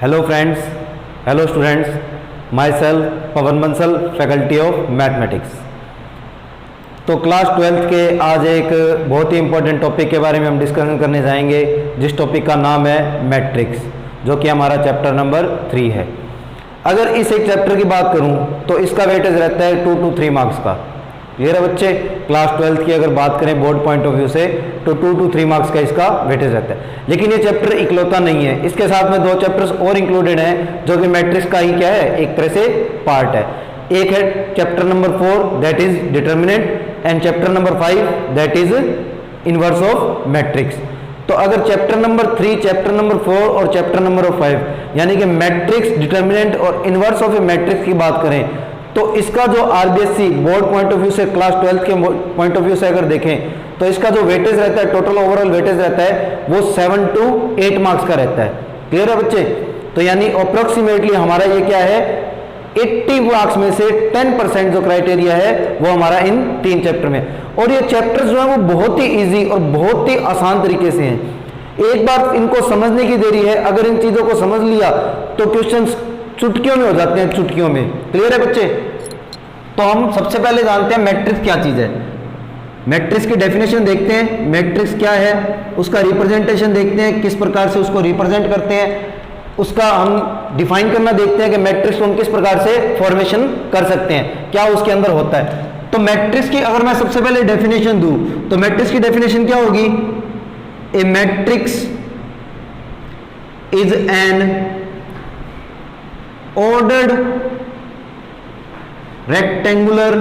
Hello friends, hello students, my self Pawan Bansal, faculty of mathematics. तो class 12th के आज एक बहुत ही इंपॉर्टेंट टॉपिक के बारे में हम डिस्कशन करने जाएंगे, जिस टॉपिक का नाम है मैट्रिक्स, जो कि हमारा चैप्टर नंबर 3 है। अगर इस एक चैप्टर की बात करूं तो इसका वेटेज रहता है 2 to 3 मार्क्स का। ये रहा बच्चे, क्लास 12th की अगर बात करें बोर्ड पॉइंट ऑफ व्यू से तो 2 to 3 मार्क्स का इसका वेटेज रहता है। लेकिन ये चैप्टर इकलौता नहीं है, इसके साथ में 2 चैप्टर्स और इंक्लूडेड हैं जो कि मैट्रिक्स का ही क्या है, एक तरह से पार्ट है। एक है chapter number 4 that is determinant and chapter number 5 that is inverse of matrix. तो अगर चैप्टर नंबर 3, चैप्टर नंबर 4 और चैप्टर नंबर 5 यानी कि मैट्रिक्स, डिटर्मिनेंट और इनवर्स ऑफ ए मैट्रिक्स की बात करें तो इसका जो RBSC board point of view से, क्लास 12th के पॉइंट ऑफ व्यू से अगर देखें तो इसका जो वेटेज रहता है, टोटल ओवरऑल वेटेज रहता है वो 7 to 8 मार्क्स का रहता है। क्लियर है बच्चे? तो यानी अप्रोक्सीमेटली हमारा ये क्या है, 80 मार्क्स में से 10% जो क्राइटेरिया है वो हमारा इन 3 चैप्टर में। और ये चैप्टर्स जो है वो बहुत ही इजी और बहुत ही आसान तरीके से हैं। एक बार इनको समझने की देरी है, अगर इन चीजों को समझ लिया तो क्वेश्चंस चुटकियों में हो जाते हैं, चुटकियों में। क्लियर है बच्चे? तो हम सबसे पहले जानते हैं मैट्रिक्स क्या चीज है। मैट्रिक्स की डेफिनेशन देखते हैं, मैट्रिक्स क्या है, उसका रिप्रेजेंटेशन देखते हैं, किस प्रकार से उसको रिप्रेजेंट करते हैं, उसका हम डिफाइन करना देखते हैं कि मैट्रिक्स को हम किस प्रकार से फॉर्मेशन कर सकते हैं, क्या उसके अंदर होता है। तो मैट्रिक्स की अगर मैं सबसे पहले डेफिनेशन दूं तो मैट्रिक्स की डेफिनेशन क्या होगी? A matrix is an ordered rectangular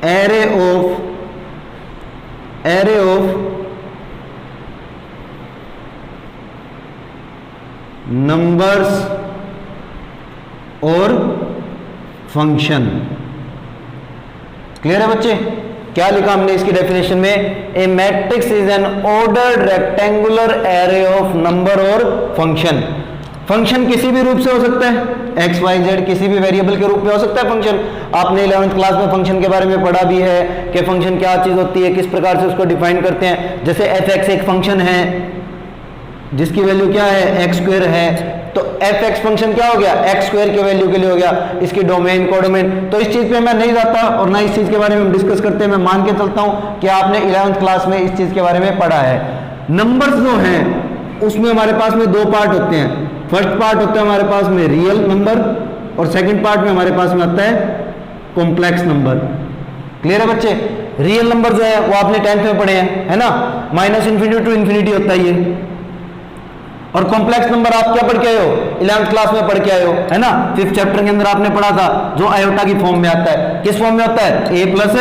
array of numbers or function. Clear है बच्चे? क्या लिखा हमने इसकी डेफिनेशन में? A matrix is an ordered rectangular array of number or function. Function किसी भी रूप से हो सकता है, एक्स वाई जेड किसी भी वेरिएबल के रूप में हो सकता है फंक्शन। आपने 11th क्लास में फंक्शन के बारे में पढ़ा भी है कि फंक्शन क्या चीज होती है, किस प्रकार से उसको डिफाइन करते हैं। जैसे एफ एक्स एक फंक्शन है जिसकी वैल्यू क्या है, एक्स स्क्वायर है, तो एफ एक्स फंक्शन क्या हो गया, एक्स स्क्वायर के वैल्यू के लिए हो गया। इसकी डोमेन, कोडोमेन, तो इस चीज पे मैं नहीं जाता और ना इस चीज के बारे में हम डिस्कस करते हैं। मैं मान के चलता हूं कि आपने 11th क्लास में इस चीज के बारे में पढ़ा है। नंबर्स जो हैं उसमें हमारे पास में 2 पार्ट होते हैं। फर्स्ट पार्ट होता है हमारे पास में रियल नंबर और सेकेंड पार्ट में हमारे पास में आता है कॉम्प्लेक्स नंबर। क्लियर है बच्चे? रियल नंबर जो है वो आपने 10th में पढ़े हैं, है ना, -∞ to ∞ होता है ये। और कॉम्प्लेक्स नंबर आप क्या पढ़ के आए हो, 11th क्लास में पढ़ के आए हो, है ना। 5th चैप्टर के अंदर आपने पढ़ा था जो आयोटा की फॉर्म में आता है। किस फॉर्म में होता है? a प्लस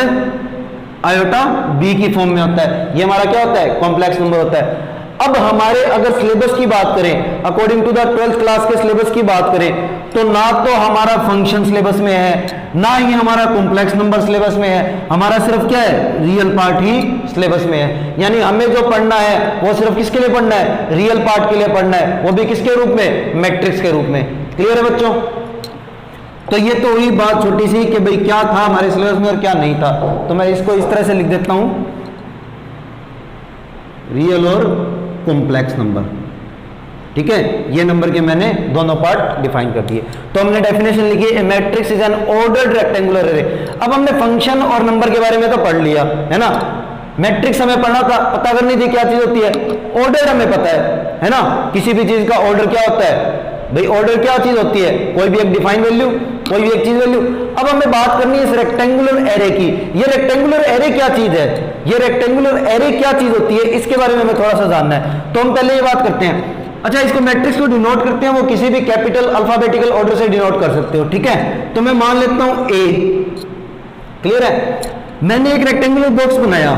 आयोटा b की फॉर्म में होता है। ये हमारा क्या होता है? कॉम्प्लेक्स नंबर होता है। अब हमारे अगर सिलेबस की बात करें, according to the 12th class के सिलेबस की बात करें तो ना तो हमारा फंक्शन सिलेबस में है, ना ही हमारा कॉम्प्लेक्स नंबर सिलेबस में है। हमारा सिर्फ क्या है, रियल पार्ट ही सिलेबस में है। यानी हमें जो पढ़ना है वो सिर्फ किसके लिए पढ़ना है? रियल पार्ट के लिए पढ़ना है, वो भी किसके रूप में? मैट्रिक्स के रूप में। क्लियर है बच्चों? तो ये तो हुई बात छोटी सी कि भाई क्या था हमारे सिलेबस में और क्या नहीं था। तो मैं इसको इस तरह से लिख देता हूं, रियल और कॉम्प्लेक्स नंबर। ठीक है, ये नंबर के मैंने दोनों पार्ट डिफाइन कर दिए। तो हमने डेफिनेशन लिखी, a matrix is an ordered rectangular array. अब हमने फंक्शन और नंबर के बारे में तो पढ़ लिया, है ना। मैट्रिक्स हमें पढ़ना था, पता करनी थी क्या चीज होती है, ऑर्डर हमें पता है ना। किसी भी चीज का ऑर्डर क्या होता है भाई, ऑर्डर क्या चीज होती है, कोई भी एक डिफाइन वैल्यू, कोई भी एक चीज वैल्यू। अब हमें बात करनी है इस रेक्टेंगुलर एरे की। ये रेक्टेंगुलर एरे क्या चीज है, ये रेक्टेंगुलर एरे क्या चीज होती है, इसके बारे में हमें थोड़ा सा जानना है। तो हम पहले ये बात करते हैं। अच्छा, इसको मैट्रिक्स को डिनोट करते हैं, वो किसी भी कैपिटल अल्फाबेटिकल ऑर्डर से डिनोट कर सकते हो। ठीक है, तो मैं मान लेता हूं ए। क्लियर है? मैंने एक रेक्टेंगुलर बॉक्स बनाया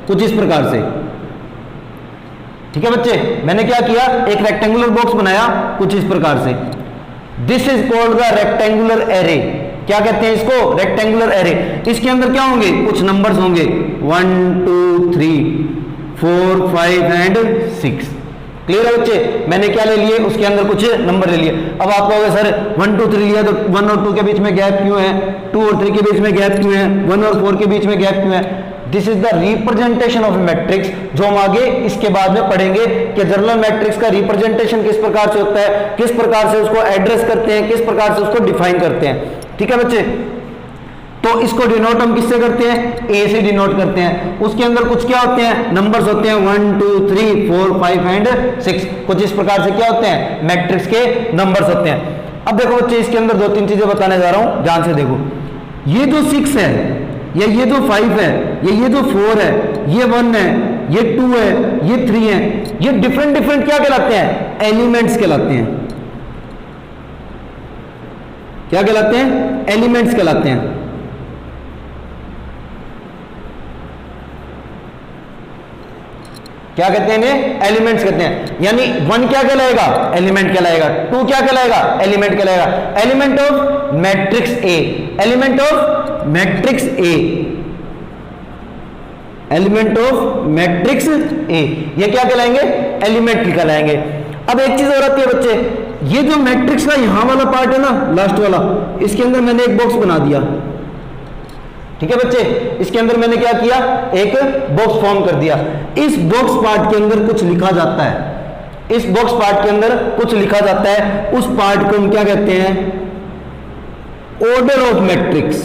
कुछ इस प्रकार से। ठीक है बच्चे, मैंने क्या किया, एक रेक्टेंगुलर बॉक्स बनाया कुछ इस प्रकार से। This is called the rectangular array. क्या कहते हैं इसको? Rectangular array. इसके अंदर क्या होंगे, कुछ नंबर्स होंगे, 1 2 3 4 5 एंड 6। क्लियर है बच्चे? मैंने क्या ले लिए, उसके अंदर कुछ नंबर ले लिए। अब आप कहोगे सर 1 2 3 लिया तो 1 और 2 के बीच में गैप क्यों है, 2 और 3 के बीच में गैप क्यों है, 1 और 4 के बीच में गैप क्यों है? This is the representation of matrix, जो हम आगे इसके बाद में पढ़ेंगे कि जनरल मैट्रिक्स का रिप्रेजेंटेशन किस प्रकार से होता है, किस प्रकार से उसको एड्रेस करते हैं, किस प्रकार से उसको डिफाइन करते हैं। ठीक है बच्चे, तो इसको डिनोट हम किससे करते हैं, ए से डिनोट करते हैं। उसके अंदर कुछ क्या होते हैं, नंबर्स होते हैं 1 2 3 4 5 एंड 6, कुछ इस प्रकार से क्या होते हैं, मैट्रिक्स के नंबर्स होते हैं। अब देखो बच्चे, इसके अंदर दो तीन चीजें बताने जा रहा हूं, ध्यान से देखो। ये जो 6 है, या ये जो 5 है, या ये जो 4 है, ये 1 है, ये 2 है, ये 3 है, ये डिफरेंट डिफरेंट क्या कहलाते हैं, एलिमेंट्स कहलाते हैं। क्या कहलाते हैं, एलिमेंट्स कहलाते हैं। क्या कहते हैं इन्हें, एलिमेंट्स कहते हैं। यानी 1 क्या कहलाएगा, एलिमेंट कहलाएगा, 2 क्या कहलाएगा, एलिमेंट कहलाएगा। Element of matrix A, element of matrix A, element of matrix A, ये क्या कहलाएंगे, एलिमेंट कहलाएंगे। अब एक चीज और आती है बच्चे, ये जो मैट्रिक्स का यहां वाला पार्ट है ना, लास्ट वाला, इसके अंदर मैंने एक बॉक्स बना दिया। ठीक है बच्चे, इसके अंदर मैंने क्या किया, एक बॉक्स फॉर्म कर दिया। इस बॉक्स पार्ट के अंदर कुछ लिखा जाता है, इस बॉक्स पार्ट के अंदर कुछ लिखा जाता है, उस पार्ट को हम क्या कहते हैं, ऑर्डर ऑफ मैट्रिक्स।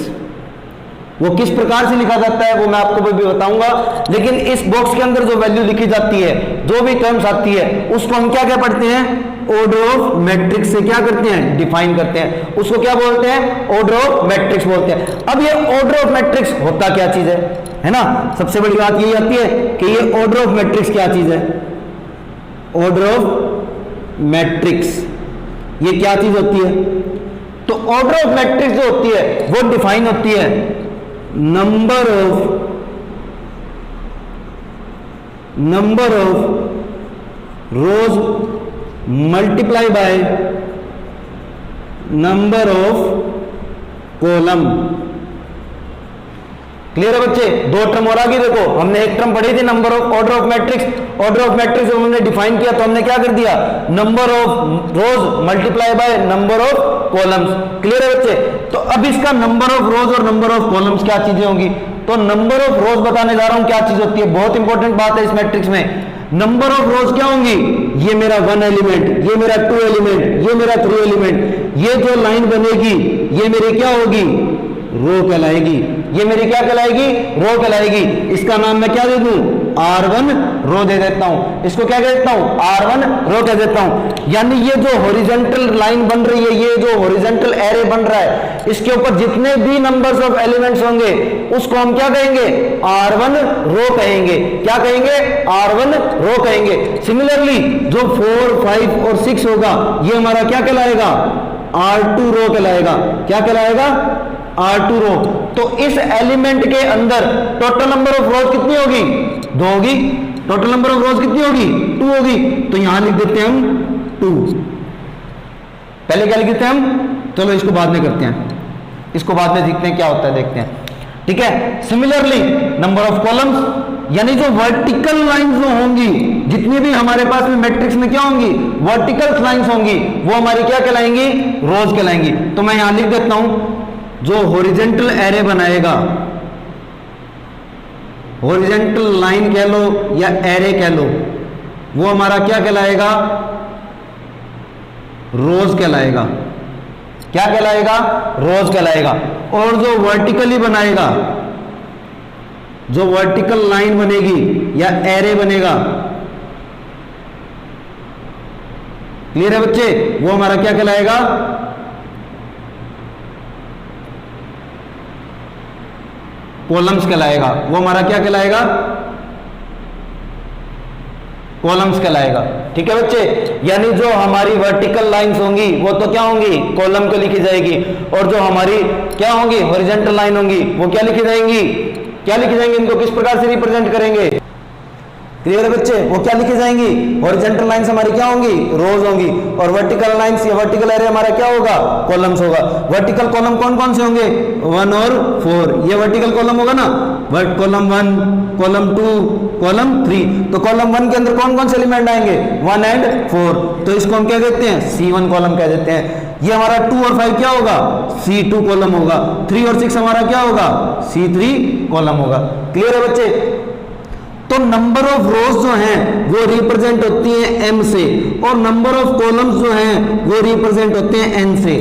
वो किस प्रकार से लिखा जाता है वो मैं आपको भी बताऊंगा, लेकिन इस बॉक्स के अंदर जो वैल्यू लिखी जाती है, जो भी टर्म्स आती है, उसको हम क्या क्या पढ़ते हैं, ऑर्डर ऑफ मैट्रिक्स से क्या करते हैं, डिफाइन करते हैं। उसको क्या बोलते हैं, ऑर्डर ऑफ मैट्रिक्स बोलते हैं। अब ये ऑर्डर ऑफ मैट्रिक्स होता क्या चीज है ना, सबसे बड़ी बात यही आती है कि ये ऑर्डर ऑफ मैट्रिक्स क्या चीज है। ऑर्डर ऑफ मैट्रिक्स ये क्या चीज होती है, तो ऑर्डर ऑफ मैट्रिक्स जो होती है वो डिफाइन होती है number of rose multiply by number of column. Clear है बच्चे, दो टर्म और आगे देखो, हमने एक टर्म पढ़ी थी number of order of matrix, order of matrix हमने डिफाइन किया तो हमने क्या कर दिया, number of rose multiply by number of columns. Clear है बच्चे, तो अब इसका नंबर ऑफ रोज और नंबर ऑफ कॉलम्स क्या चीजें होंगी, तो नंबर ऑफ रोज बताने जा रहा हूं क्या चीज होती है, बहुत इंपॉर्टेंट बात है इस मैट्रिक्स में। नंबर ऑफ रोज क्या होंगी, ये मेरा 1 एलिमेंट, ये मेरा 2 एलिमेंट, ये मेरा 3 एलिमेंट, ये जो लाइन बनेगी ये मेरी क्या होगी, रो कहलाएगी। ये मेरी क्या कहलाएगी, रो कहलाएगी। इसका नाम मैं क्या दे दूं, R1 रो दे देता हूं। इसको क्या कह देता हूं, R1 रो कह देता हूं। यानी ये जो हॉरिजॉन्टल लाइन बन रही है, ये जो हॉरिजॉन्टल एरे बन रहा है, इसके ऊपर जितने भी नंबर्स ऑफ एलिमेंट्स होंगे उसको हम क्या कहेंगे, R1 रो कहेंगे। क्या कहेंगे, R1 रो कहेंगे। सिमिलरली जो 4, 5 और 6 होगा ये हमारा क्या कहलाएगा, R2 रो कहलाएगा। क्या कहलाएगा, R2 रो। तो इस एलिमेंट के अंदर टोटल नंबर ऑफ रोज कितनी होगी, 2 होगी। टोटल नंबर ऑफ रोज कितनी होगी, 2 होगी। तो यहां लिख देते हैं हम 2। पहले क्या लिख देते हैं हम, चलो इसको बाद में करते हैं, इसको बाद में देखते हैं क्या होता है, देखते हैं। ठीक है, सिमिलरली नंबर ऑफ कॉलम्स, यानी जो वर्टिकल लाइंस जो होंगी, जितनी भी हमारे पास में मैट्रिक्स में क्या होंगी, वर्टिकल लाइंस होंगी, वो हमारी क्या कहलाएंगी, रोज कहलाएंगी। तो मैं यहां लिख देता हूं, जो हॉरिजॉन्टल एरे बनाएगा, हॉरिजॉन्टल लाइन कह लो या एरे कह लो, वो हमारा क्या कहलाएगा, रोज कहलाएगा। क्या कहलाएगा, रोज कहलाएगा। और जो वर्टिकली बनाएगा, जो वर्टिकल लाइन बनेगी या एरे बनेगा, क्लियर है बच्चे, वो हमारा क्या कहलाएगा, कॉलम्स कहलाएगा। वो हमारा क्या कहलाएगा, कॉलम्स कहलाएगा। ठीक है बच्चे, यानी जो हमारी वर्टिकल लाइंस होंगी वो तो क्या होंगी, कॉलम को लिखी जाएगी, और जो हमारी क्या होंगी, हॉरिजॉन्टल लाइन होंगी, वो क्या लिखी जाएंगी, क्या लिखी जाएंगी, इनको किस प्रकार से रिप्रेजेंट करेंगे, क्लियर है बच्चे? वो क्या लिखी जाएंगी? हॉरिजॉन्टल लाइंस हमारी क्या होंगी? रोज होंगी। और वर्टिकल लाइंस या वर्टिकल एरिया हमारा क्या होगा? कॉलम्स होगा। वर्टिकल कॉलम कौन कौन से होंगे? 1 और 4, ये वर्टिकल कॉलम होगा ना। Column 1, column 2, column 3। तो कॉलम 1 के अंदर कौन कौन से एलिमेंट आएंगे? 1 एंड 4। तो इसको हम क्या कहते हैं? C1 कॉलम कह देते हैं। ये हमारा 2 और 5 क्या होगा? C2 कॉलम होगा। 3 और 6 हमारा क्या होगा? C3 कॉलम होगा। क्लियर है बच्चे? तो नंबर ऑफ रोज जो हैं वो रिप्रेजेंट होती है m से, और नंबर ऑफ कॉलम्स जो हैं वो रिप्रेजेंट होते हैं n से।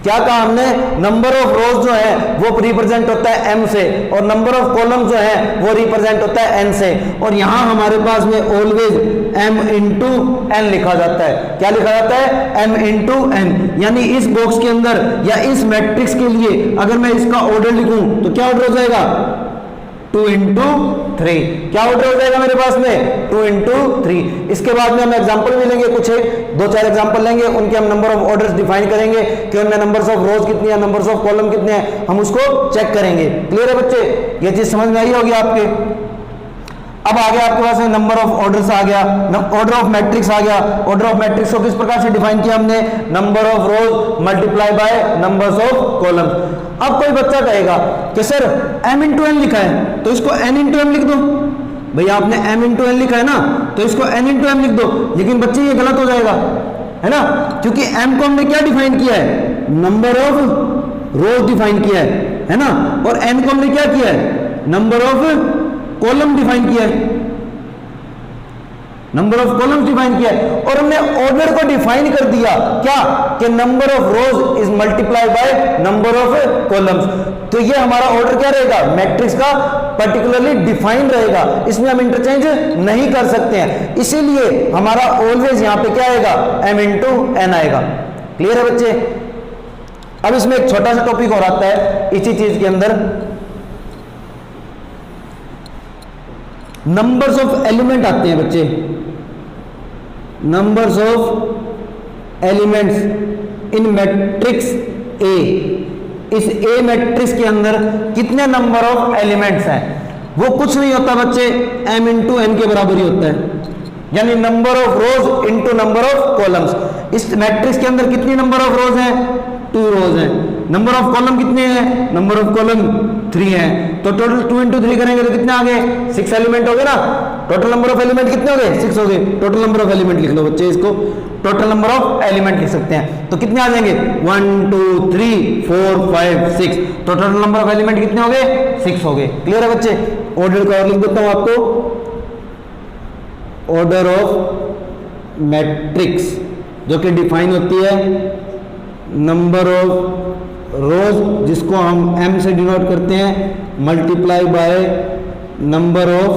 क्या कहा हमने? नंबर ऑफ रोज जो है वो रिप्रेजेंट होता है m से, और नंबर ऑफ कॉलम्स जो है वो रिप्रेजेंट होता है n से। और यहां हमारे पास में ऑलवेज m इंटू n लिखा जाता है। क्या लिखा जाता है? m into n। यानी इस बॉक्स के अंदर या इस मैट्रिक्स के लिए अगर मैं इसका ऑर्डर लिखूं तो क्या ऑर्डर हो जाएगा? 2 इंटू 3। क्या ऑर्डर हो जाएगा मेरे पास में? 2 इंटू 3। इसके बाद में हम एग्जांपल भी लेंगे, कुछ 2-4 एग्जांपल लेंगे, उनके हम नंबर ऑफ ऑर्डर्स डिफाइन करेंगे कि उनमें नंबर्स ऑफ रोज कितनी है, नंबर्स ऑफ कॉलम कितने हैं, हम उसको चेक करेंगे। क्लियर है बच्चे? ये चीज समझ में आई होगी आपके। अब आ गया आपके पास में नंबर ऑफ ऑर्डर्स आ गया, ऑर्डर ऑफ मैट्रिक्स आ गया। ऑर्डर ऑफ मैट्रिक्स को किस प्रकार से डिफाइन किया हमने? Number of rose multiply by numbers of columns. अब कोई बच्चा कहेगा कि सर m इंटू n लिखा है तो इसको n इंटू m लिख दो। भैया आपने m इंटू n लिखा है ना, तो इसको n इंटू m लिख दो। लेकिन बच्चे ये गलत हो जाएगा, है ना, क्योंकि m को हमने क्या डिफाइन किया है? नंबर ऑफ रोज डिफाइन किया है ना, और n को हमने क्या किया है? नंबर ऑफ कॉलम डिफाइन किया है, नंबर ऑफ कॉलम्स डिफाइन किया है। और हमने ऑर्डर को डिफाइन कर दिया क्या? कि number of rose is multiply by number of columns. तो ये हमारा ऑर्डर क्या रहेगा? मैट्रिक्स का पर्टिकुलरली डिफाइन रहेगा, इसमें हम इंटरचेंज नहीं कर सकते हैं। इसीलिए हमारा ऑलवेज यहां पे क्या आएगा? m इंटू n आएगा। क्लियर है बच्चे? अब इसमें एक छोटा सा टॉपिक और आता है इसी चीज के अंदर, नंबर्स ऑफ एलिमेंट आते हैं बच्चे। Numbers of elements in matrix A. इस ए मैट्रिक्स के अंदर कितने नंबर ऑफ एलिमेंट्स हैं? वो कुछ नहीं होता बच्चे, m इंटू n के बराबर ही होता है, यानी number of rose into number of columns. इस मैट्रिक्स के अंदर कितनी नंबर ऑफ रोज हैं? 2 रोज हैं। नंबर ऑफ कॉलम कितने हैं? नंबर ऑफ कॉलम 3 है। तो टोटल 2 इंटू 3 करेंगे तो कितने आ गए? 6 एलिमेंट हो गए ना। टोटल नंबर ऑफ एलिमेंट कितने हो गए? 6 हो गए। टोटल नंबर ऑफ एलिमेंट लिख लो बच्चे, इसको टोटल नंबर ऑफ एलिमेंट लिख सकते हैं। तो कितने आ जाएंगे? 1 2 3 4 5 6। टोटल नंबर ऑफ एलिमेंट कितने हो गए? 6 हो गए। क्लियर है बच्चे? ऑर्डर को और लिख देता हूं आपको, ऑर्डर ऑफ मैट्रिक्स जो कि डिफाइन होती है नंबर ऑफ रोज जिसको हम m से डिनोट करते हैं multiply by number of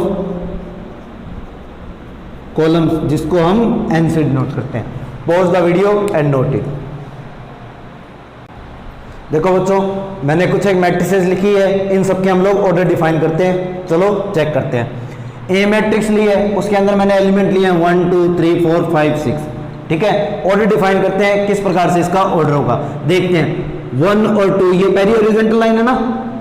columns जिसको हम n से डिनोट करते हैं। Pause the video and note it. देखो बच्चों, मैंने कुछ एक मैट्रिसेस लिखी है, इन सब के हम लोग ऑर्डर डिफाइन करते हैं। चलो चेक करते हैं। ए मैट्रिक्स ली है, उसके अंदर मैंने एलिमेंट लिए हैं 1 2 3 4 5 6। ठीक है, ऑर्डर डिफाइन करते हैं किस प्रकार से इसका ऑर्डर होगा। देखते हैं 1 और 2 ये पहली हॉरिजॉन्टल लाइन है ना,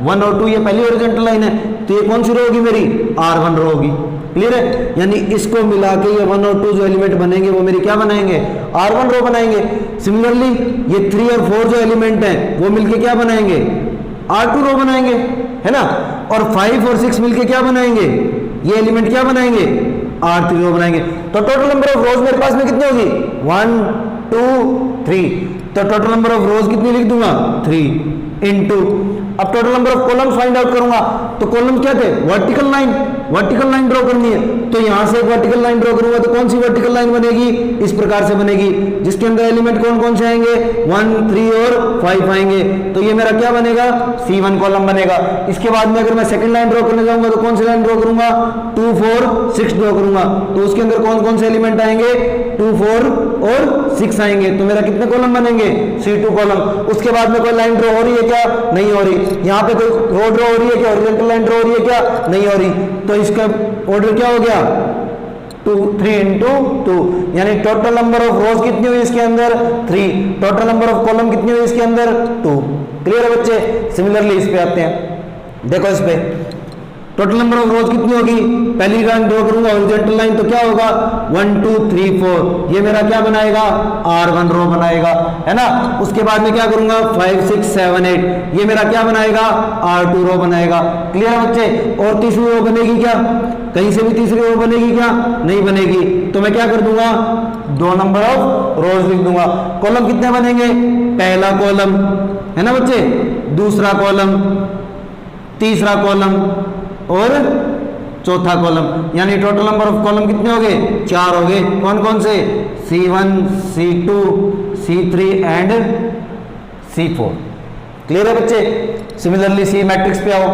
1 और 2 ये पहली हॉरिजॉन्टल लाइन है, तो ये कौन सी रो होगी मेरी? R1 रो होगी। क्लियर है? यानी इसको मिला के ये 1 और 2 जो एलिमेंट बनेंगे वो मेरी क्या बनाएंगे? R1 रो बनाएंगे। सिमिलरली ये 3 और 4 जो एलिमेंट हैं वो मिलके क्या बनाएंगे? R2 रो बनाएंगे, है ना। और 5 और 6 मिलके क्या बनाएंगे? ये एलिमेंट क्या बनाएंगे? R3 रो बनाएंगे। तो टोटल नंबर ऑफ रोज मेरे पास में कितनी होगी? 1 2 3। तो टोटल नंबर ऑफ रोज कितनी लिख दूंगा? 3 इंटू, अब total number of columns find out करूंगा। तो कॉलम क्या थे? वर्टिकल लाइन ड्रॉ करनी है। तो यहां से एक वर्टिकल लाइन ड्रॉ करूंगा तो कौन सी वर्टिकल लाइन बनेगी? इस प्रकार से बनेगी, जिसके अंदर एलिमेंट कौन कौन से आएंगे? 1 3 और 5 आएंगे। तो ये मेरा क्या बनेगा? C1 कॉलम बनेगा। इसके बाद में अगर मैं सेकंड लाइन ड्रॉ करने जाऊंगा तो कौन सी लाइन ड्रॉ करूंगा? 2 4 6 ड्रॉ करूंगा। तो उसके अंदर कौन कौन से एलिमेंट आएंगे? 2 4 और 6 आएंगे। तो मेरा कितने कॉलम बनेंगे? C2 column. उसके बाद में कोई लाइन ड्रॉ हो रही है क्या? नहीं हो रही। यहाँ पे कोई रो ड्रॉ हो रही है क्या? हॉरिजॉन्टल लाइन ड्रॉ हो रही है क्या? नहीं हो रही। तो इसका ऑर्डर क्या हो गया? 2 3 इंटू 2, यानी टोटल नंबर ऑफ रोज कितनी हुई इसके अंदर? 3। टोटल नंबर ऑफ कॉलम कितनी हुई इसके अंदर? 2। क्लियर है बच्चे? सिमिलरली इस पे आते हैं। देखो इस पे टोटल नंबर ऑफ रोज कितनी होगी, पहली लाइन ड्रॉ करूंगा हॉरिजॉन्टल लाइन, तो क्या होगा 1 2 3 4, ये मेरा क्या बनाएगा R1 रो बनाएगा, है ना। उसके बाद में क्या करूंगा 5 6 7 8, ये मेरा क्या बनाएगा R2 रो बनाएगा। क्लियर है बच्चे। और तीसरी रो बनेगी क्या, कहीं से भी तीसरी रो बनेगी क्या, नहीं बनेगी, तो मैं क्या कर दूंगा 2 नंबर ऑफ रोज लिख दूंगा। कॉलम कितने बनेंगे, पहला कॉलम, है ना बच्चे, दूसरा कॉलम, तीसरा कॉलम और चौथा कॉलम, यानी टोटल नंबर ऑफ कॉलम कितने हो गए 4 हो गए। कौन कौन से, C1 C2 C3 and C4। Clear है बच्चे। सिमिलरली सी मैट्रिक्स पे आओ,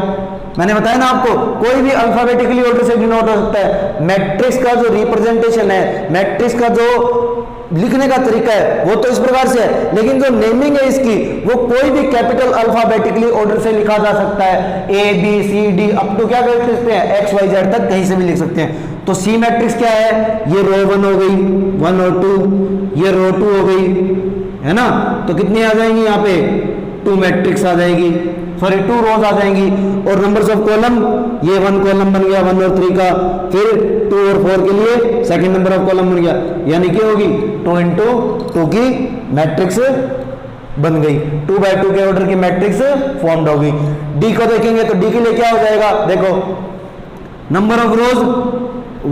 मैंने बताया ना आपको कोई भी अल्फाबेटिकली ऑर्डर से डिनोट हो सकता है। मैट्रिक्स का जो रिप्रेजेंटेशन है, मैट्रिक्स का जो लिखने का तरीका है वो तो इस प्रकार से है, लेकिन जो नेमिंग है इसकी वो कोई भी कैपिटल अल्फाबेटिकली ऑर्डर से लिखा जा सकता है। ABCD अप टू क्या कर सकते हैं XYZ तक कहीं से भी लिख सकते हैं। तो सी मैट्रिक्स क्या है, ये रो 1 हो गई 1 और 2, ये रो 2 हो गई, है ना। तो कितनी आ जाएंगी यहाँ पे 2 मैट्रिक्स आ जाएगी, सॉरी 2 रोज आ जाएंगी। और नंबर्स ऑफ कॉलम, ये 1 कॉलम बन गया 1 और 3 का, फिर 2 और 4 के लिए सेकंड नंबर ऑफ कॉलम बन गया, यानी क्या होगी 2 into 2 की मैट्रिक्स बन गई, 2 by 2 के ऑर्डर की मैट्रिक्स फॉर्म्ड होगी। डी को देखेंगे तो डी के लिए क्या हो जाएगा, देखो नंबर ऑफ रोज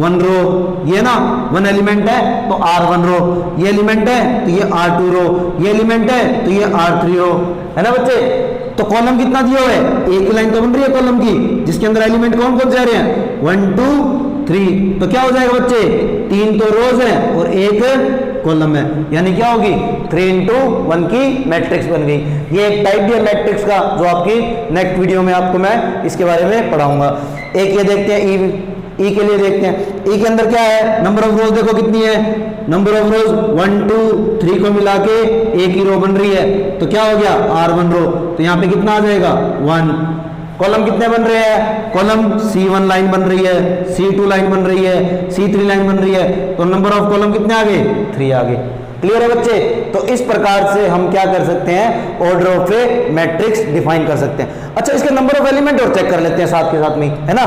1 रो, ये ना 1 एलिमेंट है तो R1 रो, ये एलिमेंट है तो ये R2 रो, ये एलिमेंट है तो ये R3 रो, है ना बच्चे। तो कॉलम कितना दिया हुआ है, एक ही लाइन तो बन रही है कॉलम की जिसके अंदर एलिमेंट कौन कौन जा रहे हैं 1 2 3, तो क्या हो जाएगा बच्चे 3 तो रोज है और 1 कॉलम है, यानी क्या होगी 3 into 1 की मैट्रिक्स बन गई। ये एक टाइप भी है मैट्रिक्स का जो आपकी नेक्स्ट वीडियो में आपको मैं इसके बारे में पढ़ाऊंगा। एक ये देखते हैं ई के लिए देखते हैं। ई के अंदर क्या है, नंबर ऑफ रोज देखो कितनी है, नंबर ऑफ रोज 1 2 3 को मिला के एक ही रो बन रही है, तो क्या हो गया R1 रो, तो यहाँ पे कितना आ जाएगा 1। कॉलम कितने बन रहे हैं, कॉलम C1 लाइन बन रही है, C2 लाइन बन रही है, C3 लाइन बन रही है, तो नंबर ऑफ कॉलम कितने आ गए 3 आ गए। क्लियर है बच्चे। तो इस प्रकार से हम क्या कर सकते हैं, order of A matrix define कर सकते हैं। अच्छा, इसके नंबर ऑफ एलिमेंट और चेक कर लेते हैं साथ के साथ में, है ना।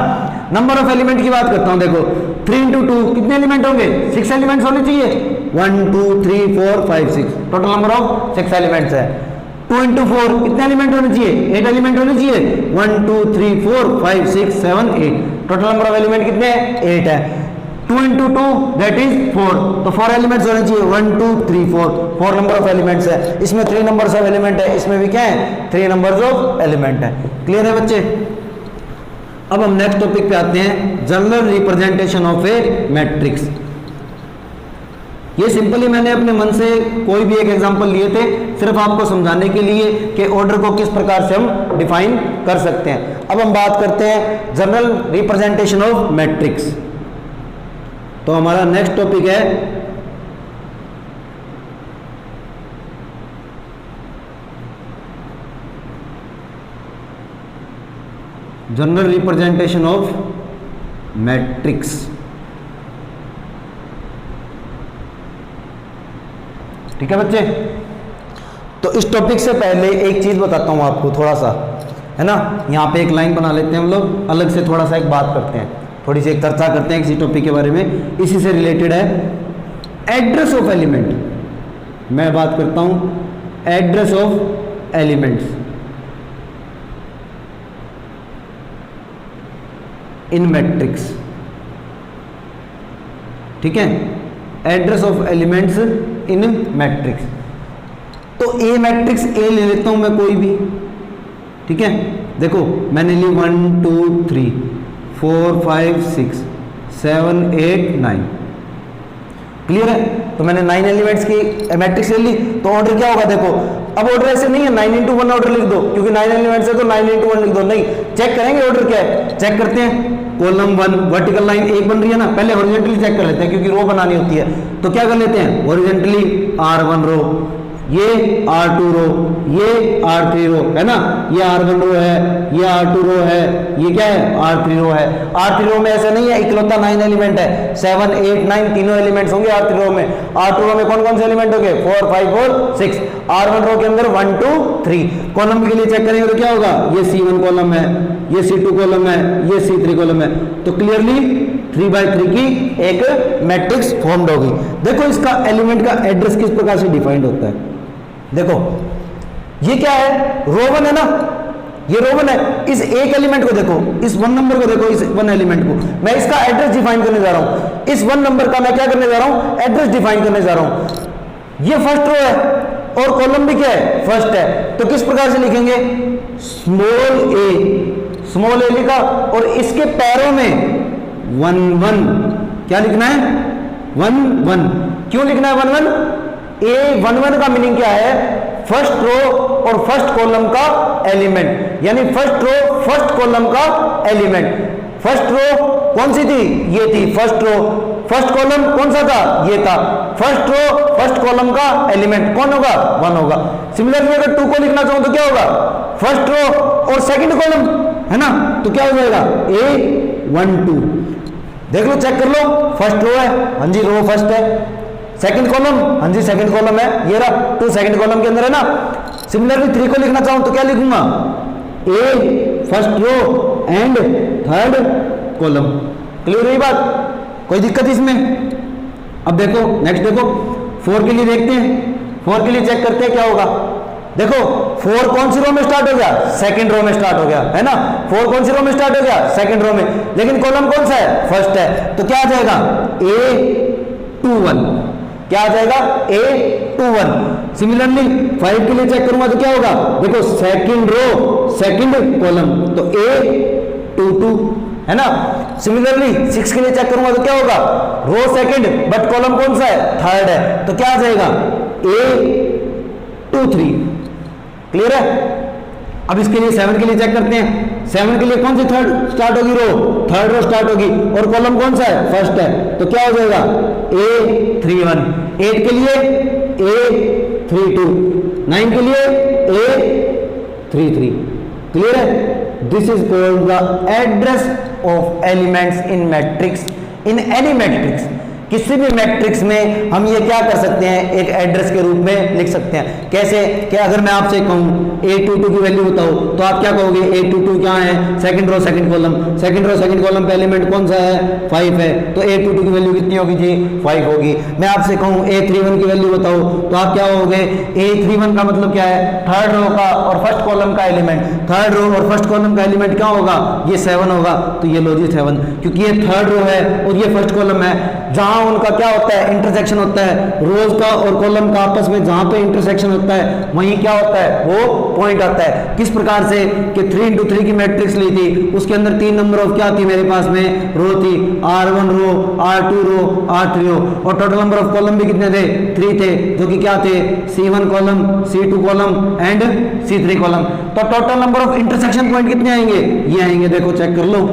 नंबर ऑफ एलिमेंट की बात करता हूं, देखो 3 into 2 कितने एलिमेंट होंगे, 6 एलिमेंट्स होने चाहिए, 1 2 3 4 5 6, टोटल नंबर ऑफ 6 एलिमेंट्स है। 2 into 4 कितने एलिमेंट होने चाहिए, 8 एलिमेंट होने चाहिए, 1 2 3 4 5 6 7 8, टोटल नंबर ऑफ एलिमेंट कितने हैं 8 है। 2 into 2 दैट इज 4, तो 4 एलिमेंट्स होने चाहिए, 1 2 3 4 नंबर ऑफ एलिमेंट्स है। इसमें 3 नंबर्स ऑफ एलिमेंट है, इसमें भी क्या है 3 नंबर्स ऑफ एलिमेंट है। क्लियर है बच्चे। अब हम नेक्स्ट टॉपिक पे आते हैं, general representation of A matrix. ये सिंपली मैंने अपने मन से कोई भी एक एग्जांपल लिए थे सिर्फ आपको समझाने के लिए कि ऑर्डर को किस प्रकार से हम डिफाइन कर सकते हैं। अब हम बात करते हैं जनरल रिप्रेजेंटेशन ऑफ मैट्रिक्स। तो हमारा नेक्स्ट टॉपिक है जनरल रिप्रेजेंटेशन ऑफ मैट्रिक्स। ठीक है बच्चे। तो इस टॉपिक से पहले एक चीज बताता हूं आपको थोड़ा सा, है ना। यहां पे एक लाइन बना लेते हैं हम लोग, अलग से थोड़ा सा एक बात करते हैं, थोड़ी सी एक चर्चा करते हैं किसी टॉपिक के बारे में, इसी से रिलेटेड है एड्रेस ऑफ एलिमेंट। मैं बात करता हूं address of elements in matrix. ठीक है, address of elements in matrix. तो ए मैट्रिक्स ए ले लेता हूं मैं कोई भी, ठीक है। देखो मैंने ली 1 2 3 4 5 6 7 8 9। क्लियर है। तो मैंने 9 एलिमेंट्स की मैट्रिक्स ले ली, तो ऑर्डर क्या होगा देखो। अब ऑर्डर ऐसे नहीं है 9 into 1 ऑर्डर लिख दो, क्योंकि 9 एलिमेंट्स है तो 9 into 1 लिख दो, नहीं। चेक करेंगे ऑर्डर क्या है, चेक करते हैं। कॉलम 1 वर्टिकल लाइन एक बन रही है ना, पहले हॉरिजॉन्टली चेक कर लेते हैं क्योंकि रो बनानी होती है। तो क्या कर लेते हैं, हॉरिजॉन्टली R1 रो, ये R2 रो, ये R3 रो है ना, ये R1 रो है, ये R2 रो है, ये क्या है R3 रो है। R3 रो में ऐसा नहीं है इकलौता 9 एलिमेंट है, 7 8 9 तीनों एलिमेंट्स होंगे R3 रो में। R2 रो में कौन कौन से एलिमेंट होंगे 4 5 और 6। R1 रो के अंदर 1 2 3। कॉलम के लिए चेक करेंगे तो क्या होगा, ये C1 कॉलम है, ये C2 कॉलम है, ये C3 कॉलम है। तो क्लियरली 3x3 की एक मैट्रिक्स फॉर्म्ड होगी। देखो इसका एलिमेंट का एड्रेस किस प्रकार से डिफाइंड होता है। देखो ये क्या है, रो 1 है ना, ये रो 1 है। इस एक एलिमेंट को देखो, इस 1 नंबर को देखो, इस 1 एलिमेंट को मैं इसका एड्रेस डिफाइन करने जा रहा हूं। इस 1 नंबर का मैं क्या करने जा रहा हूं, एड्रेस डिफाइन करने जा रहा हूं। ये फर्स्ट रो है और कॉलम भी क्या है, फर्स्ट है। तो किस प्रकार से लिखेंगे, स्मॉल ए लिखा और इसके पैरों में 1 1 क्या लिखना है, 1 1। क्यों लिखना है 1 1? ए 1 1 का मीनिंग क्या है, फर्स्ट रो और फर्स्ट कॉलम का एलिमेंट, यानी फर्स्ट रो फर्स्ट कॉलम का एलिमेंट। फर्स्ट रो कौन सी थी, ये थी फर्स्ट रो। फर्स्ट कॉलम कौन सा था, ये था। फर्स्ट रो फर्स्ट कॉलम का एलिमेंट कौन होगा, 1 होगा। सिमिलरली अगर 2 को लिखना चाहूं तो क्या होगा, फर्स्ट रो और सेकंड कॉलम है ना, तो क्या हो जाएगा A 1 2। देख लो, चेक कर लो, फर्स्ट रो है, हाँ जी रो फर्स्ट है। सेकंड कॉलम, हाँ जी सेकंड कॉलम है, ये रहा 2 सेकंड कॉलम के अंदर है ना। सिमिलरली 3 को लिखना चाहूं तो क्या लिखूंगा, A first row and third column. Clear हुई बात, कोई दिक्कत इसमें? अब देखो नेक्स्ट देखो 4 के लिए देखते हैं। 4 के लिए चेक करते हैं क्या होगा। देखो 4 कौन सी रो में स्टार्ट हो गया, सेकंड रो में स्टार्ट हो गया है ना। 4 कौन सी रो में स्टार्ट हो गया, सेकंड रो में, लेकिन कॉलम कौन सा है, फर्स्ट है। तो क्या आ जाएगा A 2 1, क्या आ जाएगा A 2 1। सिमिलरली 5 के लिए चेक करूंगा तो क्या होगा, देखो सेकंड रो सेकंड कॉलम, तो A 2 2 है ना। सिमिलरली 6 के लिए चेक करूंगा तो क्या होगा, रो सेकंड बट कॉलम कौन सा है, थर्ड है, तो क्या आ जाएगा A 2 3। क्लियर है। अब इसके लिए 7 के लिए चेक करते हैं। 7 के लिए कौन सी थर्ड स्टार्ट होगी, रो थर्ड रो स्टार्ट होगी और कॉलम कौन सा है, फर्स्ट है, तो क्या हो जाएगा A 3 1। 8 के लिए A 3 2। 9 के लिए A 3 3। क्लियर है। This is called the address of elements in matrix, in any matrix. किसी भी मैट्रिक्स में हम ये क्या कर सकते हैं, एक एड्रेस के रूप में लिख सकते हैं। कैसे कि अगर मैं आपसे कहूं A22 की वैल्यू बताओ तो आप क्या कहोगे, A22 क्या है, second row second column. Second row second column पे एलिमेंट कौन सा है, 5 है, तो A22 की वैल्यू कितनी होगी जी, 5 होगी। मैं आपसे कहूं A31 की वैल्यू बताओ तो आप क्या कहोगे, A31 का मतलब क्या है, थर्ड रो का और फर्स्ट कॉलम का एलिमेंट। थर्ड रो और फर्स्ट कॉलम का एलिमेंट क्या होगा, ये 7 होगा, तो ये लो जी 7, क्योंकि ये थर्ड रो है और ये फर्स्ट कॉलम है। जहां उनका क्या होता है, इंटरसेक्शन होता है, रोज का और कॉलम का आपस में जहां पे इंटरसेक्शन होता है वहीं क्या होता है, वो पॉइंट आता है। किस प्रकार से कि 3 into 3 की मैट्रिक्स ली थी, उसके अंदर 3 नंबर ऑफ क्या थी मेरे पास में, रो थी, R1 रो, R2 रो, R3 रो, और टोटल नंबर ऑफ कॉलम भी कितने थे, 3 थे, जो कि क्या थे, C1 column, C2 column and C3 column. तो total number of intersection point कितने आएंगे, ये आएंगे, देखो चेक कर लो,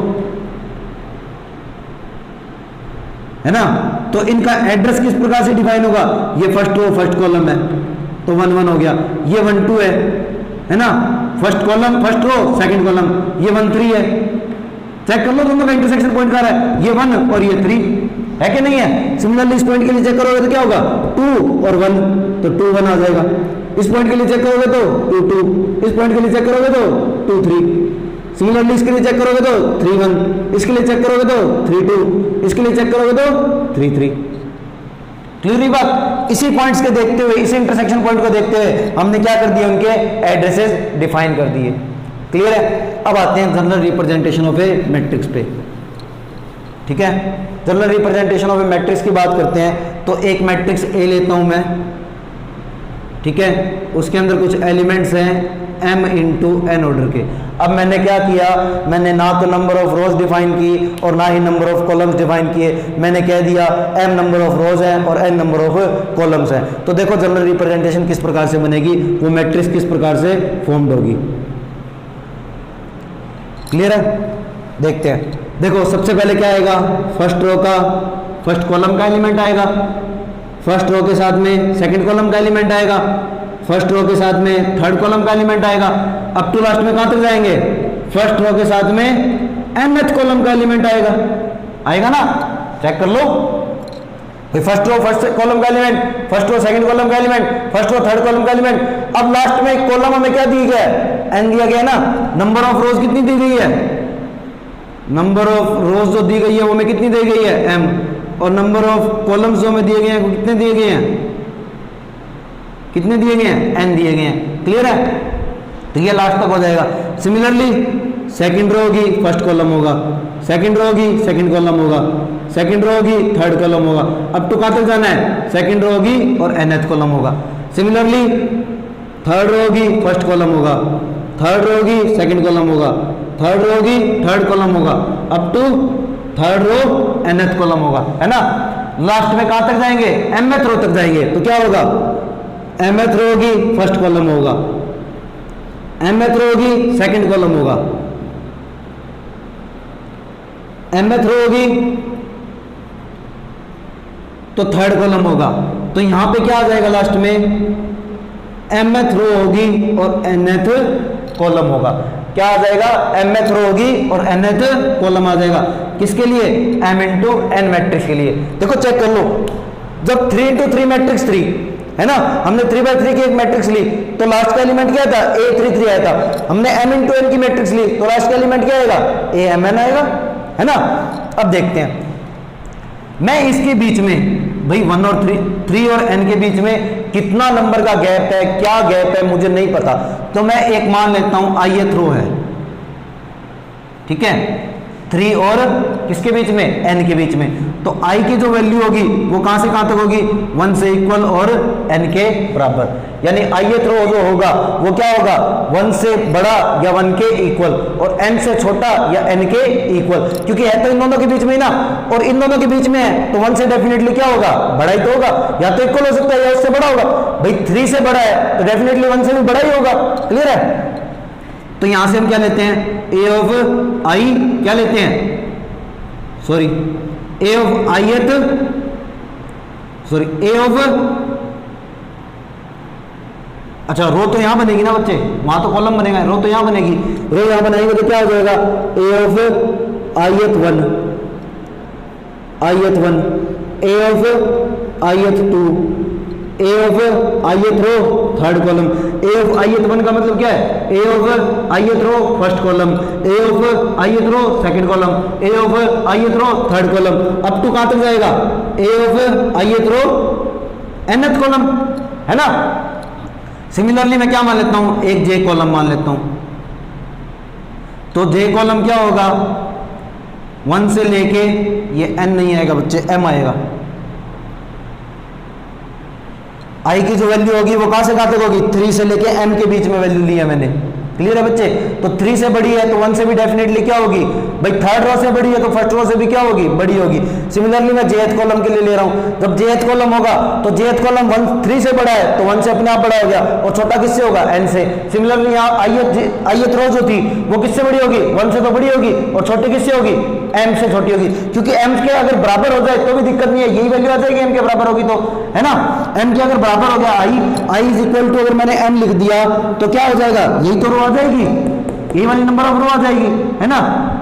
है ना। तो इनका एड्रेस किस प्रकार से डिफाइन होगा, ये फर्स्ट रो फर्स्ट कॉलम है तो 1 1 हो गया, ये 1 2 है ना, first column first row second column, ये 1 3 है। चेक कर लो दोनों का इंटरसेक्शन पॉइंट कहां है, ये 1 और ये 3 है कि नहीं है। सिमिलरली इस पॉइंट के लिए चेक करोगे तो क्या होगा, 2 और 1, तो 2 1 आ जाएगा। इस पॉइंट के लिए चेक करोगे तो 2 2, इस पॉइंट के लिए चेक करोगे तो 2 3। सिमिलरली इसके लिए चेक करोगे तो 3 1, इसके लिए चेक करोगे तो 3 2, इसके लिए चेक करोगे तो 3 3। क्लियर बात। इसी पॉइंट्स के देखते हुए, इसी इंटरसेक्शन पॉइंट को देखते हुए हमने क्या कर दिया, उनके एड्रेसेस डिफाइन कर दिए। क्लियर है। अब आते हैं general representation of A matrix पे। ठीक है, general representation of A matrix की बात करते हैं। तो एक मैट्रिक्स ए लेता हूं मैं, ठीक है, उसके अंदर कुछ एलिमेंट्स हैं m इंटू एन ऑर्डर के। अब मैंने क्या किया, मैंने ना तो नंबर ऑफ रोज डिफाइन की और ना ही नंबर ऑफ कॉलम्स डिफाइन किए। मैंने कह दिया m नंबर ऑफ रोज है और n नंबर ऑफ कॉलम्स है। तो देखो जनरल रिप्रेजेंटेशन किस प्रकार से बनेगी, वो मैट्रिक्स किस प्रकार से फॉर्म्ड होगी। क्लियर है, देखते हैं। देखो सबसे पहले क्या आएगा, फर्स्ट रो का फर्स्ट कॉलम का एलिमेंट आएगा, फर्स्ट रो के साथ में सेकंड कॉलम का एलिमेंट आएगा, फर्स्ट रो के साथ में थर्ड कॉलम का एलिमेंट आएगा। अप टू लास्ट में कहां तक जाएंगे, फर्स्ट रो के साथ में nth कॉलम का एलिमेंट आएगा, आएगा ना, चेक कर लो। फर्स्ट रो फर्स्ट कॉलम का element, first row second column का element, first row third column का एलिमेंट। अब लास्ट में कॉलम हमें क्या दी गया है, n दिया गया ना। नंबर ऑफ रोज कितनी दी गई है, नंबर ऑफ रोज जो दी गई है वो हमें कितनी दी गई है, m। और नंबर ऑफ कॉलम्स जो हमें दिए गए हैं वो कितने दिए गए हैं, कितने दिए गए हैं, n दिए गए हैं। क्लियर है, तो ये लास्ट तक हो जाएगा। सिमिलरली सेकंड रो होगी फर्स्ट कॉलम होगा, सेकंड रो होगी सेकंड कॉलम होगा, सेकंड रो होगी थर्ड कॉलम होगा। अब तो कहां तक जाना है, सेकंड रो होगी और nth कॉलम होगा। सिमिलरली थर्ड रो होगी फर्स्ट कॉलम होगा, थर्ड रो होगी सेकंड कॉलम होगा, थर्ड रो होगी थर्ड कॉलम होगा, up to third row nth column होगा, है ना। लास्ट में कहां तक जाएंगे, mth रो तक जाएंगे। तो क्या होगा, mth रो होगी फर्स्ट कॉलम होगा, mth रो होगी सेकंड कॉलम होगा, mth रो होगी तो थर्ड कॉलम होगा। तो यहां पे क्या आ जाएगा लास्ट में, mth रो होगी और nth कॉलम होगा। क्या आ जाएगा, mth रो होगी और nth कॉलम आ जाएगा। किसके लिए, m इंटू n मैट्रिक्स के लिए। देखो चेक कर लो, जब 3 इंटू 3 मैट्रिक्स 3 है ना, हमने 3/3 की एक मैट्रिक्स ली तो लास्ट का एलिमेंट क्या था, a33 आया था। हमने m इंटू n की मैट्रिक्स ली तो लास्ट का एलिमेंट क्या आएगा, amn आएगा, है ना। अब देखते हैं, मैं इसके बीच में भाई 1 और 3 और n के बीच में कितना नंबर का गैप है, क्या गैप है मुझे नहीं पता, तो मैं एक मान लेता हूं ith रो है, ठीक है, 3 और किसके बीच में, n के बीच में। तो i की जो वैल्यू होगी वो कहां से कहां तक होगी, 1 से इक्वल और n के बराबर। यानी ith रो जो होगा वो क्या होगा, 1 से बड़ा या 1 के इक्वल और n से छोटा या n के इक्वल, क्योंकि है तो इन दोनों के बीच में ही ना, और इन दोनों के बीच में है तो 1 से डेफिनेटली क्या होगा, बड़ा ही तो होगा, या तो इक्वल हो सकता है या उससे बड़ा होगा। भाई 3 से बड़ा है तो डेफिनेटली 1 से भी बड़ा ही होगा। क्लियर है, तो यहां से हम क्या लेते हैं, a ऑफ i क्या लेते हैं, sorry a of ith, sorry a of, अच्छा रो तो यहां बनेगी ना बच्चे, वहां तो कॉलम बनेगा, रो तो यहां बनेगी, रो यहां बनाएंगे तो क्या हो जाएगा, a of ith 1, ith 1, a of ith 2, a of ith row third column, a of ith 1 का मतलब क्या है, a of ith row first column, a of ith row second column, a of ith row third column. Up to कहां तक जाएगा, a of ith row nth column, है ना। Similarly मैं क्या मान लेता हूं, एक j कॉलम मान लेता हूं, तो j कॉलम क्या होगा, 1 से लेके ये n नहीं आएगा बच्चे, m आएगा। i की जो वैल्यू होगी वो कहां से कहां तक होगी, 3 से लेके m के बीच में वैल्यू ली है मैंने। क्लियर है बच्चे, तो 3 से बड़ी है तो 1 से भी डेफिनेटली क्या होगी, भाई थर्ड रो से बड़ी है तो फर्स्ट रो से भी क्या होगी, बड़ी होगी। सिमिलरली मैं jth कॉलम के लिए ले रहा हूं, जब jth कॉलम होगा तो jth कॉलम 3 से बड़ा है तो 1 से अपने आप बड़ा हो गया, और छोटा किससे होगा, n से। सिमिलरली यहाँ ith रो जो थी वो किससे बड़ी होगी, 1 से तो बड़ी होगी, और छोटी किससे होगी, m से छोटी होगी, क्योंकि m के अगर बराबर हो जाए तो भी दिक्कत नहीं है, यही वैल्यू आ जाएगी m के बराबर होगी तो, है ना। m के अगर बराबर हो गया i इज इक्वल टू, अगर मैंने m लिख दिया तो क्या हो जाएगा, यही तो रो आ जाएगी, ये वाली नंबर ऑफ रो आ जाएगी, है ना।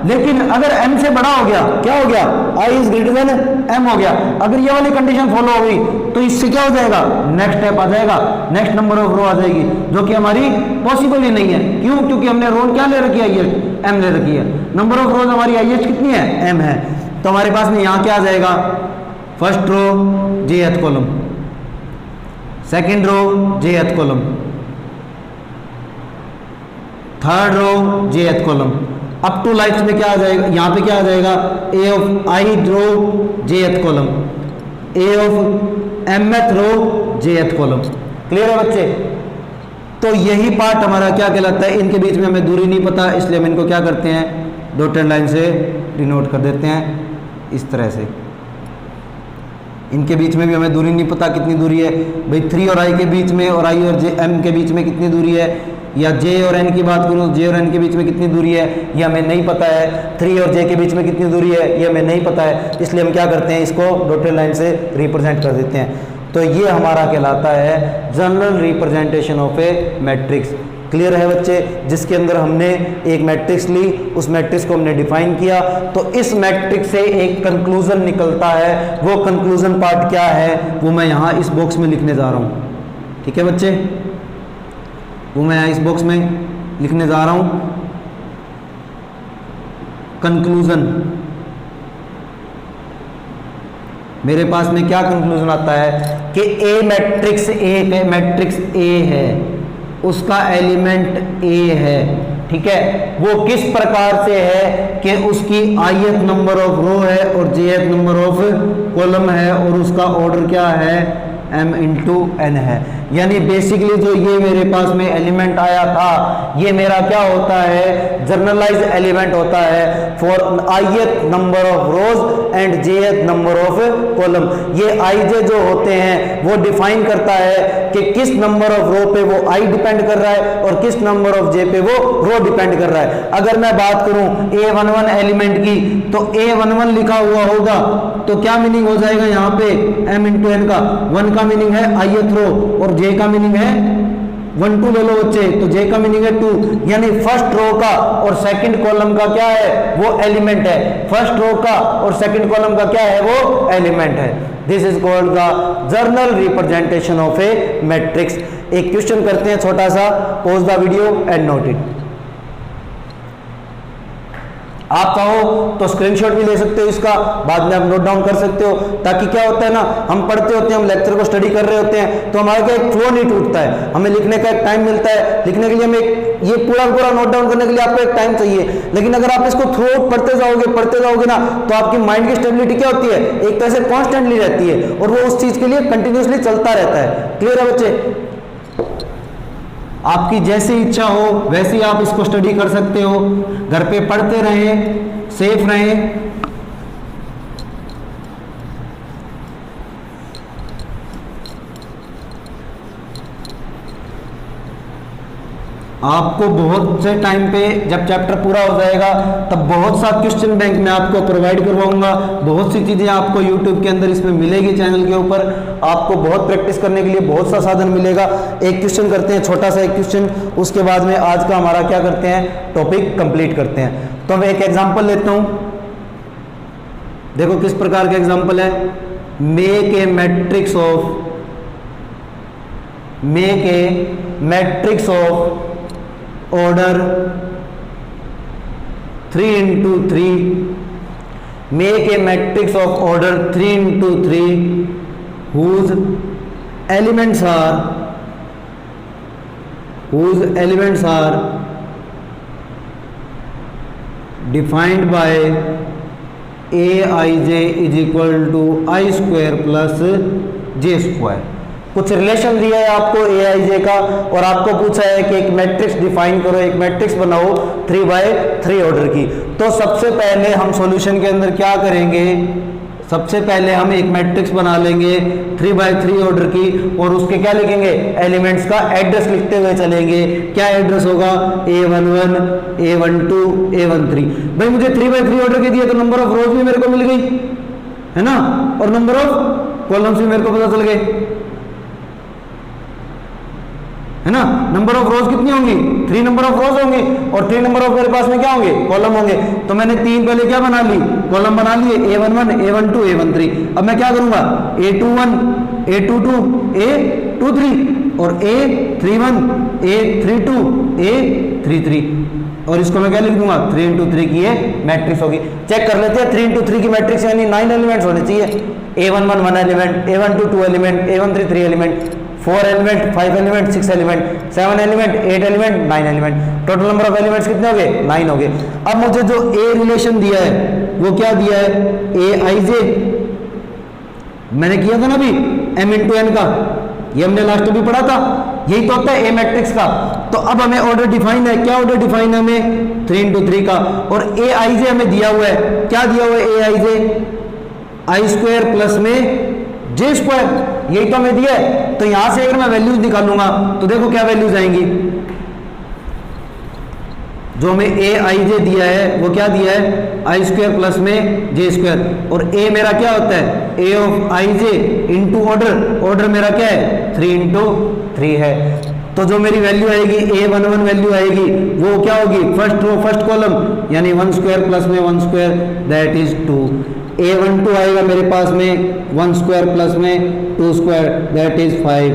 लेकिन अगर m से बड़ा हो गया, क्या हो गया, i is greater than m हो गया। अगर ये वाली कंडीशन फॉलो हो गई तो इससे क्या हो जाएगा, नेक्स्ट स्टेप आ जाएगा, नेक्स्ट नंबर ऑफ रो आ जाएगी, जो कि हमारी पॉसिबल ही नहीं है। क्यों, क्योंकि हमने रो क्या ले रखी है, m ले रखी है, नंबर ऑफ रोज हमारी ih कितनी है, m है। तो हमारे पास में यहाँ क्या आ जाएगा, first row jth column, second row jth column, third row jth column. Up to life में क्या आ जाएगा, यहाँ पे क्या आ जाएगा, a of i row jth column, a of mth row jth column. Clear है बच्चे, तो यही पार्ट हमारा क्या कहलाता है, इनके बीच में हमें दूरी नहीं पता, इसलिए हम इनको क्या करते हैं, डॉटेड लाइन से डिनोट कर देते हैं इस तरह से। इनके बीच में भी हमें दूरी नहीं पता कितनी दूरी है, भाई 3 और i के बीच में और i और m के बीच में कितनी दूरी है, या j और n की बात करूँ, j और n के बीच में कितनी दूरी है ये हमें नहीं पता है, 3 और j के बीच में कितनी दूरी है ये हमें नहीं पता है, इसलिए हम क्या करते हैं, इसको डॉटेड लाइन से रिप्रेजेंट कर देते हैं। तो ये हमारा कहलाता है general representation of A matrix. Clear है बच्चे? जिसके अंदर हमने एक मैट्रिक्स ली, उस मैट्रिक्स को हमने डिफाइन किया, तो इस मैट्रिक्स से एक कंक्लूजन निकलता है। वो कंक्लूजन पार्ट क्या है वो मैं यहाँ इस बॉक्स में लिखने जा रहा हूँ। ठीक है बच्चे, वो मैं यहाँ इस बॉक्स में लिखने जा रहा हूँ। कंक्लूजन, मेरे पास में क्या कंक्लूजन आता है कि ए मैट्रिक्स ए है, उसका एलिमेंट ए है। ठीक है, वो किस प्रकार से है कि उसकी ith नंबर ऑफ रो है और jth नंबर ऑफ कॉलम है और उसका ऑर्डर क्या है m इंटू n है। यानी बेसिकली जो ये मेरे पास में एलिमेंट आया था, ये मेरा क्या होता है, जर्नलाइज एलिमेंट होता है for ith number of rose and jth number of column. ये ij जो होते हैं वो डिफाइन करता है कि किस नंबर ऑफ रो पे वो i डिपेंड कर रहा है और किस नंबर ऑफ j पे वो रो डिपेंड कर रहा है। अगर मैं बात करूं a11 एलिमेंट की, तो a11 लिखा हुआ होगा तो क्या मीनिंग हो जाएगा यहाँ पे m इंटू n का। 1 का मीनिंग है ith रो और j का मीनिंग है 1 2 ले लो बच्चे, तो j का मीनिंग है 2। यानी फर्स्ट रो का और सेकंड कॉलम का क्या है, वो एलिमेंट है। फर्स्ट रो का और सेकंड कॉलम का क्या है, वो एलिमेंट है। This is called the journal representation of A matrix. एक क्वेश्चन करते हैं छोटा सा, pause the video and note it. आप चाहो तो स्क्रीनशॉट भी ले सकते हो इसका, बाद में आप नोट डाउन कर सकते हो, ताकि क्या होता है ना, हम पढ़ते होते हैं, हम लेक्चर को स्टडी कर रहे होते हैं, तो हमारा क्या एक फ्लो नहीं टूटता है, हमें लिखने का एक टाइम मिलता है। लिखने के लिए हमें ये पूरा नोट डाउन करने के लिए आपको एक टाइम चाहिए, लेकिन अगर आप इसको थ्रू आउट पढ़ते जाओगे ना, तो आपकी माइंड की स्टेबिलिटी क्या होती है, एक तरह से कॉन्स्टेंटली रहती है और वो उस चीज के लिए कंटिन्यूसली चलता रहता है। क्लियर है बच्चे? आपकी जैसी इच्छा हो वैसे आप इसको स्टडी कर सकते हो, घर पे पढ़ते रहें, सेफ रहें। आपको बहुत से टाइम पे जब चैप्टर पूरा हो जाएगा तब बहुत सा क्वेश्चन बैंक मैं आपको प्रोवाइड करवाऊंगा। बहुत सी चीज़ें आपको यूट्यूब के अंदर इसमें मिलेगी, चैनल के ऊपर आपको बहुत प्रैक्टिस करने के लिए बहुत सा साधन मिलेगा। एक क्वेश्चन करते हैं, छोटा सा एक क्वेश्चन, उसके बाद में आज का हमारा क्या करते हैं, टॉपिक कंप्लीट करते हैं। तो मैं एक एग्जाम्पल लेता हूँ, देखो किस प्रकार का एग्जाम्पल है। Make a matrix of order 3 into 3, make a matrix of order 3 into 3 whose elements are defined by aij is equal to I square plus j square। कुछ रिलेशन दिया है आपको ए आई जे का और आपको पूछा है कि एक मैट्रिक्स डिफाइन करो, एक मैट्रिक्स बनाओ 3x3 ऑर्डर की। तो सबसे पहले हम सॉल्यूशन के अंदर क्या करेंगे, सबसे पहले हम एक मैट्रिक्स बना लेंगे 3x3 ऑर्डर की और उसके क्या लिखेंगे, एलिमेंट्स का एड्रेस लिखते हुए चलेंगे। क्या एड्रेस होगा, a11 a12 a13। भाई मुझे 3x3 ऑर्डर की दिया तो नंबर ऑफ रोज भी मेरे को मिल गई है ना, और नंबर ऑफ कॉलम्स भी मेरे को पता चल गए है ना। नंबर ऑफ रोज कितनी होंगी, 3 नंबर ऑफ रोज होंगे और 3 नंबर ऑफ मेरे पास में क्या होंगे, कॉलम होंगे। तो मैंने 3 पहले क्या बना ली, कॉलम बना लिए, a11 a12 a13। अब मैं क्या करूंगा, a21 a22 a23 और a31 a32 a33 और इसको मैं क्या लिख दूंगा, 3 into 3 की ये मैट्रिक्स होगी। चेक कर लेते हैं, 3 into 3 की मैट्रिक्स यानी 9 एलिमेंट्स होने चाहिए। a11 1 element, a12 2 element, a13 3 element, 4 element, 5 element, 6 element, 7 element, 8 element, 9 element. Total number of elements कितने हो गए, 9 हो गए। अब मुझे जो ए रिलेशन दिया है वो क्या दिया है, ए आई जे, मैंने किया था ना अभी m इंटू एन का, ये हमने लास्ट में पढ़ा था, यही तो होता है ए मैट्रिक्स का। तो अब हमें ऑर्डर डिफाइन है, क्या ऑर्डर डिफाइन है हमें, 3 into 3 का। और ए आई जे हमें दिया हुआ है, क्या दिया हुआ है, ए आई जे आई स्क्वायर प्लस में जे स्क्वायर, यही तो हमें दिया है। तो यहां से अगर मैं वैल्यूज निकालूंगा तो देखो क्या वैल्यूज आएंगी, जो हमें ए आई जे दिया है वो क्या दिया है, आई स्क्वायर प्लस में जे स्क्वायर, और ए मेरा क्या होता है, A of I J into order, order मेरा क्या है 3 इंटू 3 है। तो जो मेरी वैल्यू आएगी A11 वैल्यू आएगी वो क्या होगी, फर्स्ट रो फर्स्ट कॉलम, यानी 1 स्क्वायर प्लस में 1 स्क्वायर दैट इज 2। A12 आएगा मेरे पास में 1 स्क्वायर प्लस में 2 स्क्वायर दैट इज 5।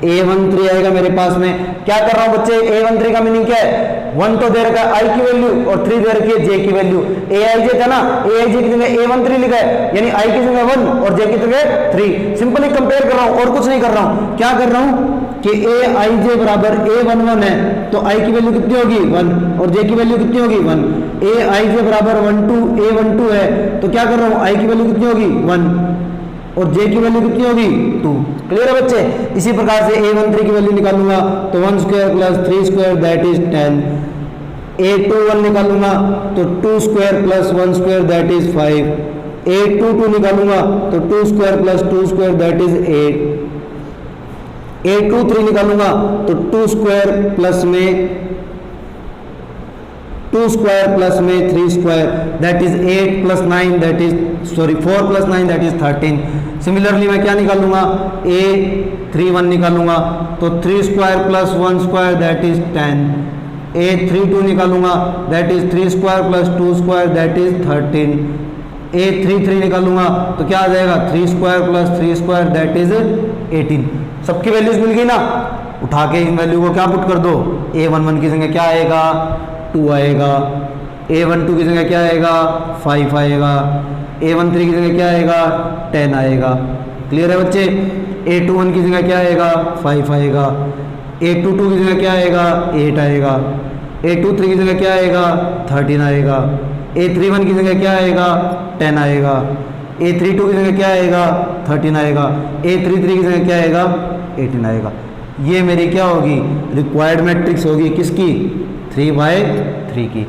A13 आएगा मेरे पास में, क्या कर रहा हूं बच्चे, A13 का मीनिंग क्या है, 1 तो दे रखा है आई की वैल्यू और 3 दे रखी है जे की वैल्यू। ए आई जे था ना, ए आई जे की जगह A13 लिखा है, यानी आई की जगह 1 और जे की जगह 3। सिंपली कंपेयर कर रहा हूं और कुछ नहीं कर रहा हूं। क्या कर रहा हूं कि ए आई जे बराबर A11 है तो आई की वैल्यू कितनी होगी 1 और जे की वैल्यू कितनी होगी 1। ए आई जे बराबर A12 है तो क्या कर रहा हूं, आई की वैल्यू कितनी होगी 1 और जे की वैल्यू कितनी होगी 2। क्लियर है बच्चे। इसी प्रकार से A13 की वैल्यू निकालूंगा तो 1 square plus 3 square that is 10। A21 निकालूंगा तो 2 square plus 1 square that is 5। A22 निकालूंगा तो 2 square plus 2 square that is 8। A23 निकालूंगा तो 2 स्क्वायर प्लस में 3 square that is 8 plus 9 that is 4 plus 9 that is 13। Similarly मैं क्या निकालूंगा, A31 निकालूंगा तो 3 square plus 1 square that is 10। A32 निकालूंगा that is 3 square plus 2 square that is 13। A33 निकालूंगा तो क्या आ जाएगा, 3 square plus 3 square that is 18। सबकी वैल्यूज मिल गई ना, उठा के इन वैल्यू को क्या पुट कर दो, A11 की जगह क्या आएगा 2 आएगा, A12 की जगह क्या आएगा 5 आएगा, A13 की जगह क्या आएगा 10 आएगा। क्लियर है बच्चे। A21 की जगह क्या आएगा 5 आएगा, A22 की जगह क्या आएगा 8 आएगा, A23 की जगह क्या आएगा 13 आएगा, A31 की जगह क्या आएगा 10 आएगा, A32 की जगह क्या आएगा 13 आएगा, A33 की जगह क्या आएगा 18 आएगा। ये मेरी क्या होगी, रिक्वायर्ड मैट्रिक्स होगी किसकी, 3/3 की।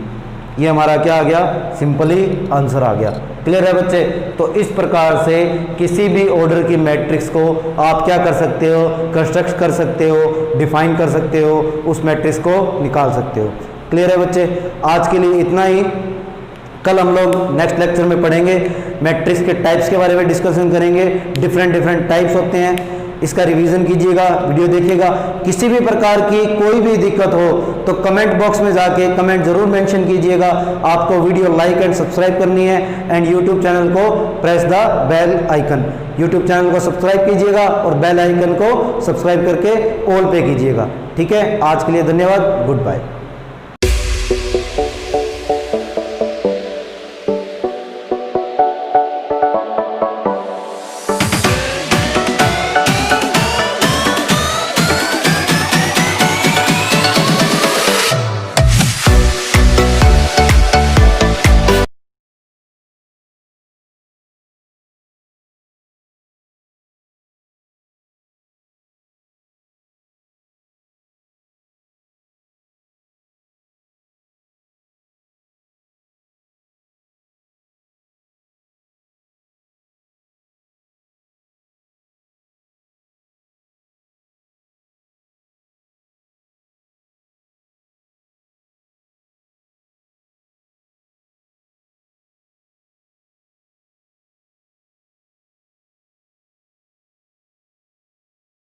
ये हमारा क्या आ गया, सिंपली आंसर आ गया। क्लियर है बच्चे। तो इस प्रकार से किसी भी ऑर्डर की मैट्रिक्स को आप क्या कर सकते हो, कंस्ट्रक्ट कर सकते हो, डिफाइन कर सकते हो, उस मैट्रिक्स को निकाल सकते हो। क्लियर है बच्चे। आज के लिए इतना ही। कल हम लोग नेक्स्ट लेक्चर में पढ़ेंगे, मैट्रिक्स के टाइप्स के बारे में डिस्कशन करेंगे। डिफरेंट टाइप्स होते हैं, इसका रिवीजन कीजिएगा, वीडियो देखिएगा। किसी भी प्रकार की कोई भी दिक्कत हो तो कमेंट बॉक्स में जाके कमेंट जरूर मेंशन कीजिएगा। आपको वीडियो लाइक एंड सब्सक्राइब करनी है एंड यूट्यूब चैनल को press the bell icon, YouTube channel को सब्सक्राइब कीजिएगा और बेल आइकन को सब्सक्राइब करके ऑल पे कीजिएगा। ठीक है, आज के लिए धन्यवाद, गुड बाय।